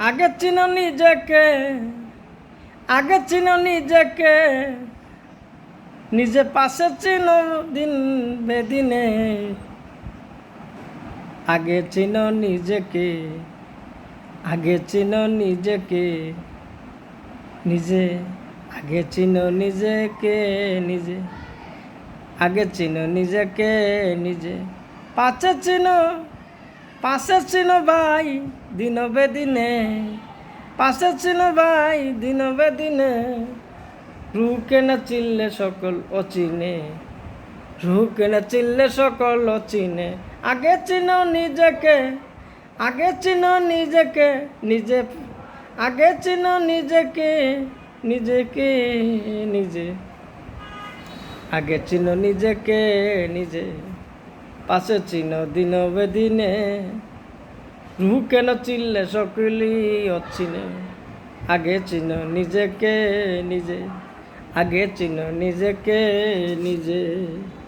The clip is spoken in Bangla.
আগে চিনো নিজেকে, আগে চিনো নিজেকে, নিজে পাশে চিনো দিন বেদিনে। আগে চিনো নিজেকে, আগে চিনো নিজেকে, নিজে আগে চিনো নিজেকে নিজে, আগে চিনো নিজেকে নিজে। পাশে চিনো ভাই দিন বেদিনে, পাশে চিনো ভাই দিন বেদিনে। রুকে না চিনলে সকল অচিনে, রুকে না চিনলে সকল অচিনে। আগে চিনো নিজেকে, আগে চিনো নিজেকে নিজে, আগে চিনো নিজেকে নিজেকে নিজে, আগে চিনো নিজেকে নিজে, পাশে চিনো দিন বেদিনে। রুহ কেন চিনলে সকলি অচিনে। আগে চিনো নিজেকে নিজে, আগে চিনো নিজেকে নিজে।